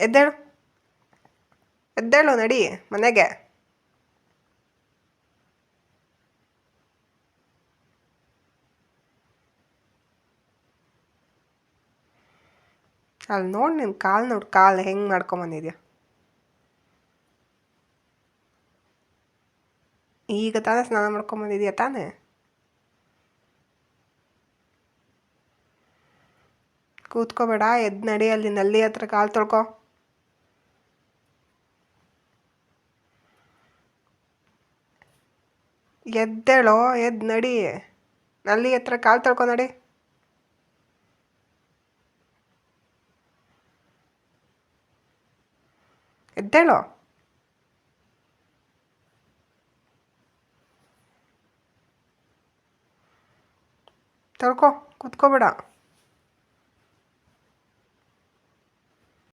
ಎದ್ದೇಳು ಎದ್ದೇಳು ನಡಿ ಮನೆಗೆ. ಅಲ್ಲಿ ನೋಡಿ ನಿನ್ನ ಕಾಲು ನೋಡಿ, ಕಾಲು ಹೆಂಗೆ ಮಾಡ್ಕೊಂಬಂದಿದ್ಯಾ. ಈಗ ತಾನೇ ಸ್ನಾನ ಮಾಡ್ಕೊಂಬಂದಿದ್ಯಾ ತಾನೇ. ಕೂತ್ಕೋಬೇಡ, ಎದ್ದು ನಡಿ, ಅಲ್ಲಿ ನಲ್ಲಿ ಹತ್ರ ಕಾಲು ತೊಳ್ಕೊ. ಎದ್ದೇಳೋ, ಎದ್ದು ನಡಿ, ನಲ್ಲಿ ಹತ್ರ ಕಾಲು ತೊಳ್ಕೊ ನಡಿ. ಎದ್ದೇಳೋ. ತೊಳ್ಕೊ, ಕೂತ್ಕೋಬೇಡ.